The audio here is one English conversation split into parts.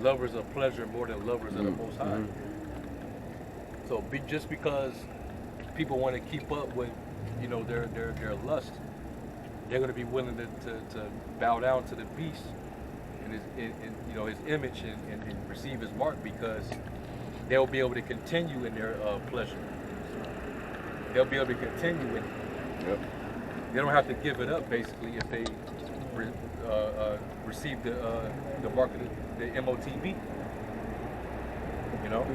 lovers of pleasure more than lovers of the Most High. So just because people want to keep up with, you know, their lust, they're going to be willing to bow down to the beast and his, you know, his image and receive his mark, because they'll be able to continue in their pleasure. They'll be able to continue in it. Yep. They don't have to give it up, basically, if they receive the mark of the MOTB. You know,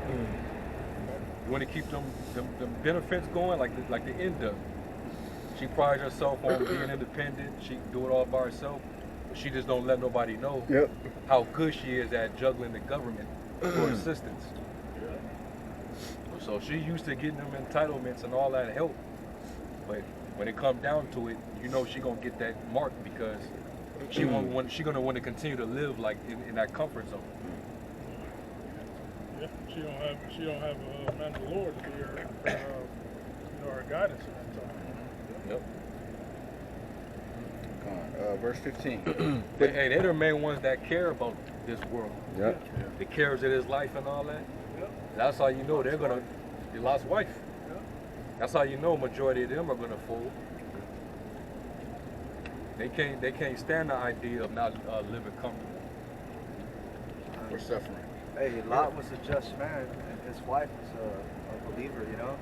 you want to keep them benefits going, like the end does. She prides herself on being independent. She can do it all by herself. But she just don't let nobody know how good she is at juggling the government for assistance. So she's used to getting them entitlements and all that help. But when it comes down to it, you know she's gonna get that mark, because she's gonna want to continue to live like in that comfort zone. Yeah, she don't have a man of the Lord to be her, you know, her guidance in that time. Yep. Come on, verse 15. Hey, they're the main ones that care about this world. Yep. The cares of his life and all that. Yep. That's how you know they're gonna. They lost wife. Yep. That's how you know majority of them are gonna fold. They can't stand the idea of not living comfortable. We're suffering. Hey, Lot was a just man, and his wife was a believer, you know?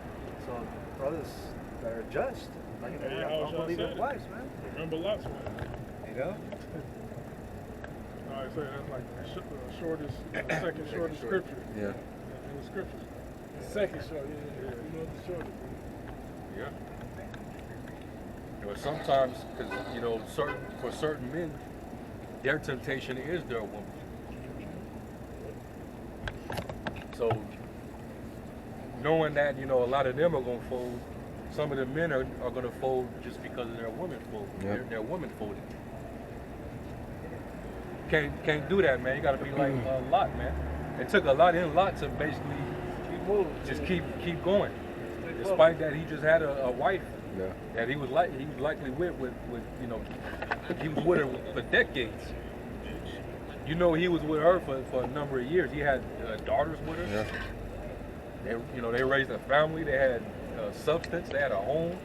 So, brothers that are just, like, you know, Yeah, we have unbelieving wives, man. Remember Lot's wife. You know? No, I say that's like the shortest, second shortest scripture. Yeah. In the scriptures. The second short, yeah. You know the shortest. Yeah. You know, sometimes, because you know, for certain men, their temptation is their woman. So, knowing that, you know, a lot of them are going to fold, some of the men are going to fold just because of their women fold. Yep. Their women folded. Can't do that, man. You got to be like Lot, man. It took a lot in Lot to basically just keep going, despite that he just had a wife that he was likely with you know, he was with her for decades. You know, he was with her for a number of years. He had daughters with her. Yeah. They raised a family. They had substance. They had a home.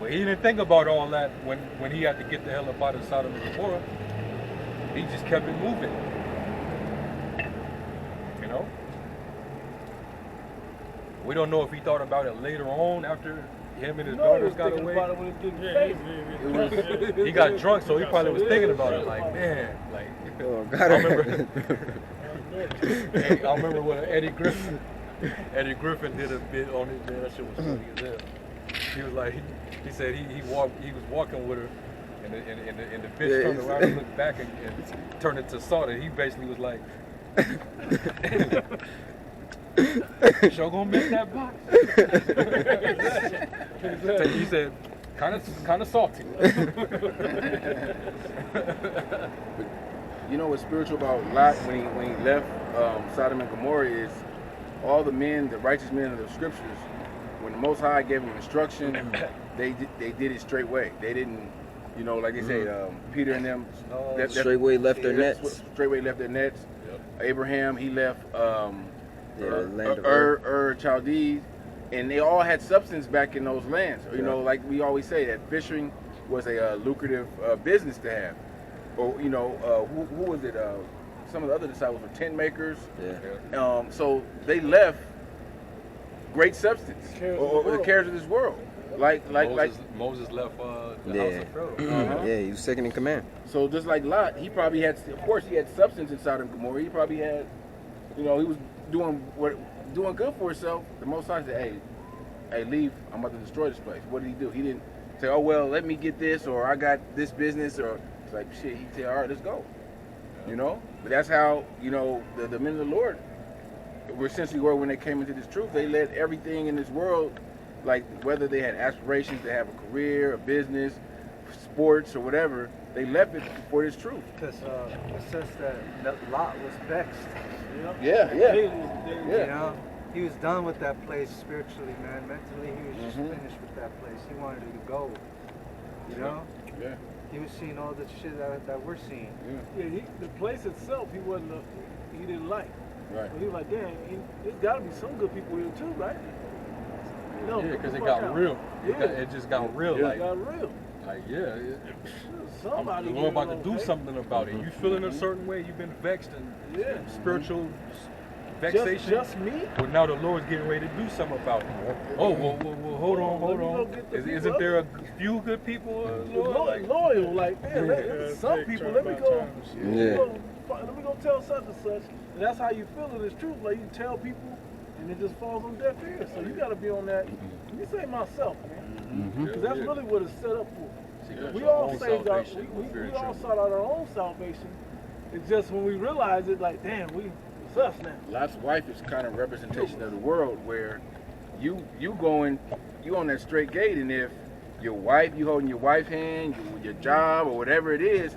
But he didn't think about all that when he had to get the hell up out of Sodom and Gomorrah. He just kept it moving. You know? We don't know if he thought about it later on after him and his daughters got away. He got drunk, so he probably was thinking about it like, man, like, I remember when Eddie Griffin did a bit on it, man, that shit was funny as hell. He was like, he said he was walking with her, and the bitch turned around and looked back and turned it to salt, and he basically was like, "Sure gonna make that box?" He said, "Kind of salty." You know what's spiritual about Lot when he left Sodom and Gomorrah is all the men, the righteous men of the scriptures. When the Most High gave them instruction, they did it straight way. They didn't, you know, like they say, Peter and them straightway left their nets. Straightway left their nets. Yep. Abraham, he left land of Ur, Chaldees, and they all had substance back in those lands. You know, like we always say, that fishing was a lucrative business to have. Or, you know, who was it? Some of the other disciples were tent makers. Yeah. So they left great substance, or the cares of this world. Like Moses left the house of Pharaoh. Yeah, he was second in command. So just like Lot, he probably had, of course, he had substance in Sodom and Gomorrah. He probably had, you know, he was doing good for himself. The Most High said, hey, leave. I'm about to destroy this place. What did he do? He didn't say, oh well, let me get this, or I got this business, or it's like shit. He said, all right, let's go. You know, but that's how, you know, the men of the Lord were essentially were when they came into this truth. They let everything in this world, like whether they had aspirations to have a career, a business, sports, or whatever, they left it for this truth. Because it says that Lot was vexed. Yeah. You know, he was done with that place spiritually, man. Mentally, he was just finished with that place. He wanted to go. You know? Yeah. he was seeing all the shit that we're seeing. Yeah. Yeah, the place itself, he didn't like. Right. But he was like, damn, there's got to be some good people here too, right? No, Yeah, get because the it fuck got out. real. Yeah. It just got real. It Like, got real. Somebody we're about to here do don't something about it. You feeling a certain way, you've been vexed and Yeah. spiritual hate. vexation. Just me? Well, now the Lord's getting ready to do something about it. Oh, well, hold Let me go on. get the Isn't people there a few good people, Lord? Loyal, like, man, Yeah. some people, let me go. Yeah. Let me go tell such and such. And that's how you feel it is true. Like, you tell people, and it just falls on deaf ears. So you got to be on that. Let me say myself, man. Because that's really what it's set up for. We all saved our, we all sought out our own salvation. It's just when we realize it, like, damn, it's us now. Lot's wife is kind of representation of the world where you on that straight gate, and if your wife, you holding your wife's hand, your job or whatever it is,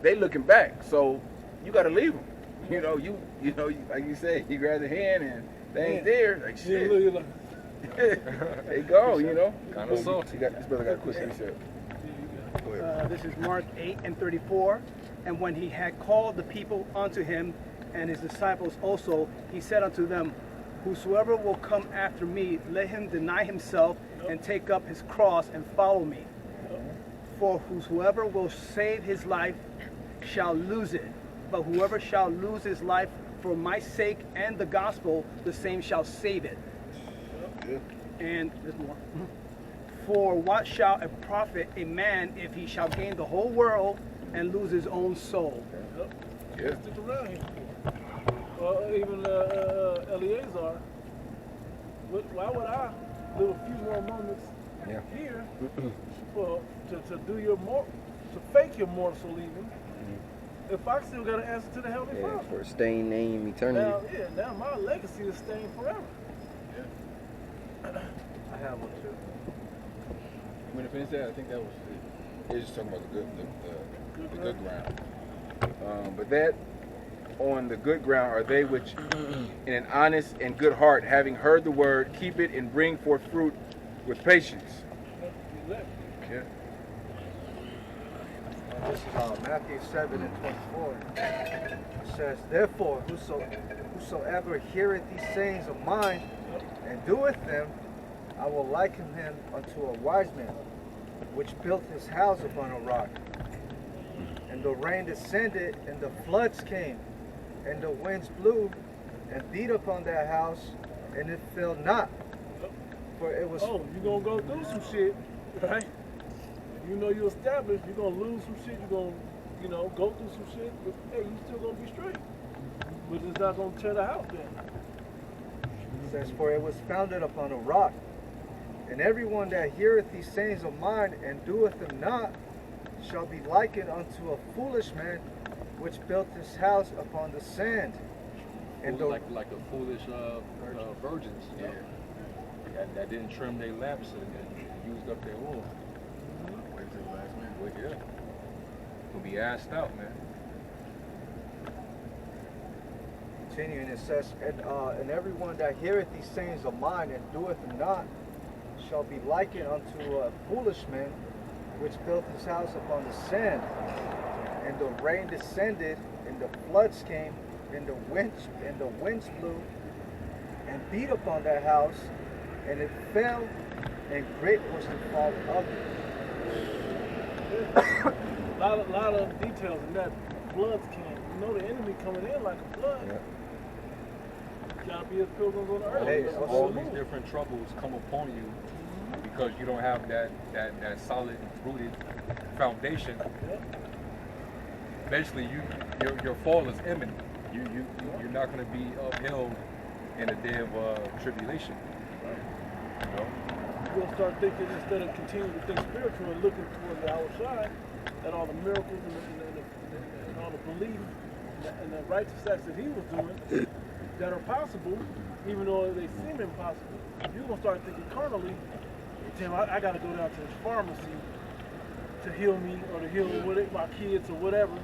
they looking back. So you got to leave them. You know, like you say, you grab the hand and they ain't there. Like shit. Yeah, look, They go. You know. Kind of salty. This brother got a question. He said. Go ahead. This is Mark 8:34. And when he had called the people unto him, and his disciples also, he said unto them, whosoever will come after me, let him deny himself and take up his cross and follow me. For whosoever will save his life shall lose it. But whoever shall lose his life for my sake and the gospel, the same shall save it. And there's more. For what shall it profit a man if he shall gain the whole world and lose his own soul? Yeah. stick around here. Even Eleazar, why would I live a few more moments here to do to fake your mortal leaving if I still got to answer to the Heavenly Yeah, Father? for a stained name eternity. Now my legacy is staying forever. I have one too. You want to finish that? I think that was it. They're just talking about the good ground. But that on the good ground are they which in an honest and good heart, having heard the word, keep it and bring forth fruit with patience. Yeah. This is Matthew 7:24. It says, therefore, whosoever heareth these sayings of mine and doeth them, I will liken him unto a wise man, which built his house upon a rock. And the rain descended, and the floods came, and the winds blew, and beat upon that house, and it fell not. For it was... Oh, you're going to go through some shit, right? You know you established, you're going to lose some shit, you're going to, go through some shit, but hey, you still going to be straight. But it's not going to tear the house down. It says, for it was founded upon a rock. And everyone that heareth these sayings of mine and doeth them not shall be likened unto a foolish man which built his house upon the sand. And like the foolish virgins, that didn't trim their lamps and used up their oil. Wait till the last minute. Well, yeah, will be asked out, man. continuing, it says, and everyone that heareth these sayings of mine and doeth them not shall be likened unto a foolish man which built his house upon the sand. And the rain descended, and the floods came, and the winds blew, and beat upon that house, and it fell, and great was the fall of it. A lot of details in that. Floods came. You know the enemy coming in like a flood. Yeah. You gotta be as pilgrims on the earth. Hey, all these different troubles come upon you because you don't have that solid rooted foundation. Basically, your fall is imminent. You're not going to be upheld in a day of tribulation. You know? You're gonna start thinking, instead of continuing to think spiritual and looking towards the outside, at all the miracles and all the belief and the righteous acts that he was doing that are possible, even though they seem impossible. You're gonna start thinking carnally, Tim, I gotta go down to this pharmacy to heal me or to heal my kids or whatever.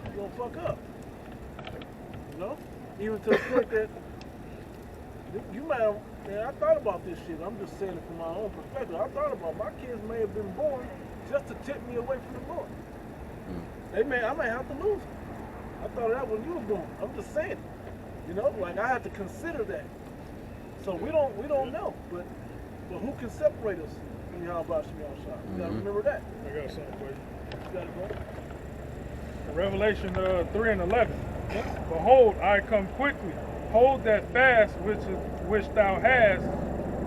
You're gonna fuck up. You know? Even to the point that you might have, man, I thought about this shit. I'm just saying it from my own perspective. I thought about my kids may have been born just to tip me away from the Lord. I may have to lose them. I thought of that when you were born. I'm just saying, you know, like I have to consider that. So we don't know, but who can separate us from Yahweh Shem Yahshua? You gotta remember that. I got something for you. You gotta go. Revelation 3 and 11. Behold, I come quickly. Hold that fast which thou hast,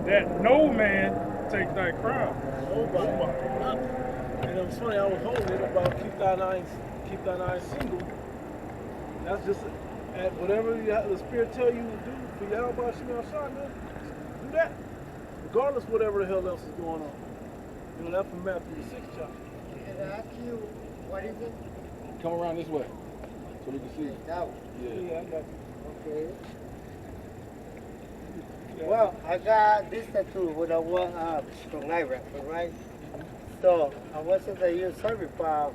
that no man take thy crown. Nobody. And it was funny, I was holding it about keep thine eyes single. That's just at whatever the Spirit tell you to do for Yahweh Shem Yahshua, man, do that. Regardless of whatever the hell else is going on. You know, that's from Matthew the 6th chapter. Can I ask you, what is it? Come around this way so we can see. That one. Yeah, I got you. Okay. Yeah. Well, I got this tattoo with a one from Iraq, right? So I wasn't that you're sorry, but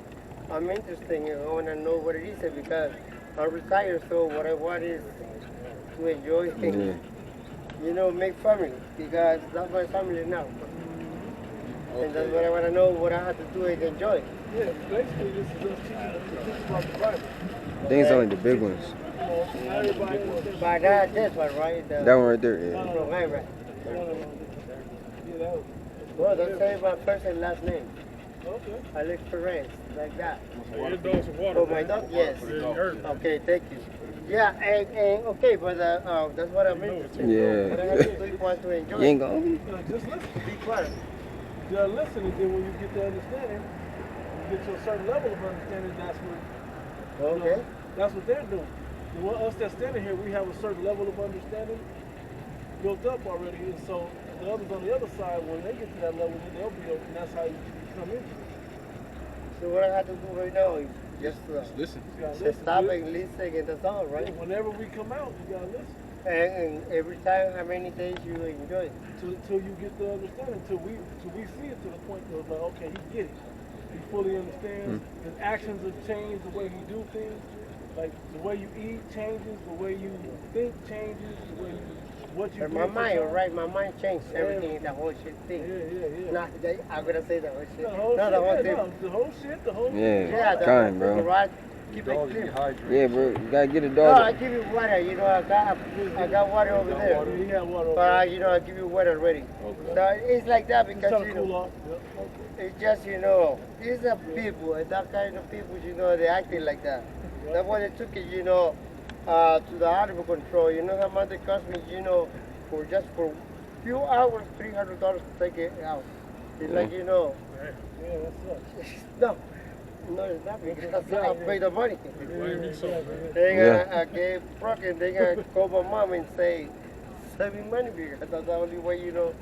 I'm interested and I want to know what it is because I'm retired, so what I want is to enjoy things. You know, make family because that's my family now. And that's what I want to know, what I have to do and enjoy. Yeah, basically this is just teaching about the Bible. I think it's only the big ones. You know, everybody understands. But this one, right? That one right there, yeah. From Iraq. No. Yeah, that was. Well, don't say my first and last name. Okay. Alex Perez, like that. Here's those of water. Oh, my dog? Yes. Yeah, you heard it. Okay, thank you. Yeah, and okay, but that's what I'm interested in. Yeah. What I have to do is want to enjoy. You ain't going? Just listen. Be quiet. You gotta listen, and then when you get the understanding, you get to a certain level of understanding, that's when, you know, Okay. that's what they're doing. And what us that's standing here, we have a certain level of understanding built up already, and so the others on the other side, when they get to that level, then they'll be open, and that's how you come into it. So what I have to do right now is just Listen. You gotta just listen. stop and listen, and that's all, right? Whenever we come out, you gotta listen. And every time, how many days you enjoy it? Till you get the understanding, till we see it to the point of like, okay, he get it. He fully understands. His actions have changed, the way he do things. Like the way you eat changes, the way you think changes, the way you what you But do my for mind, time. right? My mind changed everything, the whole shit thing. Yeah. Not, I'm gonna say the whole shit. The whole No, shit, the whole yeah, thing. no, the whole shit, the whole Yeah. Yeah, the Kind, whole bro. thing, right? Keep it Dog's clean. dehydrated. Yeah, bro. You gotta get a No, dog. I give you water. You know, I got water over there. water. You got water over But you know, I give you water already. Okay. So it's like that Just because trying you to cool know, off. Yep. it's just you know, it's a people, and that kind of people, you know, they acting like that. That's why they took it, you know, to the animal control. You know how much it cost me, you know, for just for few hours, $300 to take it out. It's like you know, Yeah, that sucks. no, it's not because I pay the money. Blame me something, man. They Yeah. gonna get broken. They gonna call my mom and say, "Save me money because that's the only way you know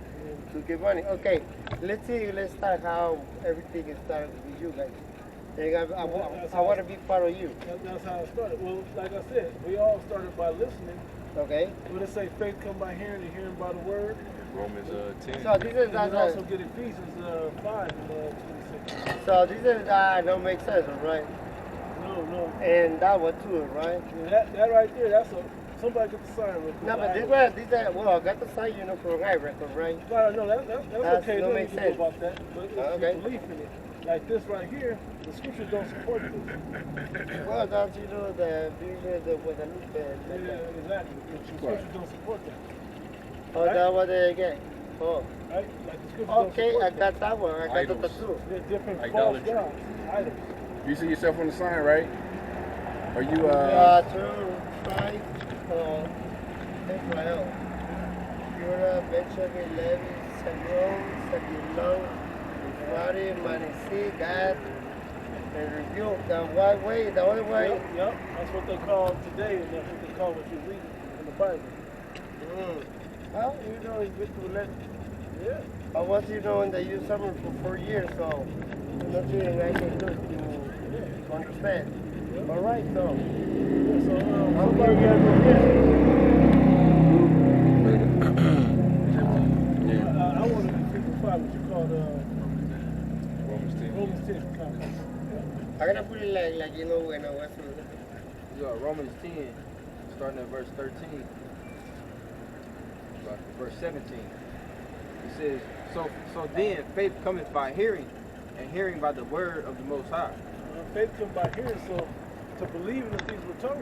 to get money." Okay, let's see. Let's start how everything is started with you guys. And I want to be part of you. That's how it started. Well, like I said, we all started by listening. Okay. What it say? Faith come by hearing, and hearing by the word. Romans 10. So this is And then also get Ephesians 5 and 26. so this is don't make sense, right? No. And that one too, right? Yeah, that right there, that's a somebody get the sign real quick. No, but this one, well, I got the sign, you know, from my record, right? No, that's That's okay. don't Don't make make sense. about that. But it's Okay. the belief in it. Like this right here, the scriptures don't support this. Well, that's you know the vision with the loop and like Yeah, that. exactly. The scriptures don't support that. Oh, that's what they get. Oh. Right? Like the scriptures Okay, don't I support got that one. I got the Idols. tattoo. They're different Idolatry. false gods, idols. You see yourself on the sign, right? Are you 2, 5, Israel. Yura, Benjamin, Levi, Samuel, Sabulon, Friday, Manisi, Gad, and review the one way, the only way. Yep. That's what they call today, and that's what they call what you read in the Bible. Well, you know, it's good to let. Yeah. I was, you know, in the youth summer for 4 years, so nothing I can do to understand. All right, so Yeah, so somebody got to go get I want to be 55, what you call Romans 10. Romans 10 comments. I'm gonna put it like you know when I was Romans 10, starting at verse 13, verse 17. It says, so then faith cometh by hearing, and hearing by the word of the Most High. Faith comes by hearing, so to believe in the things we're talking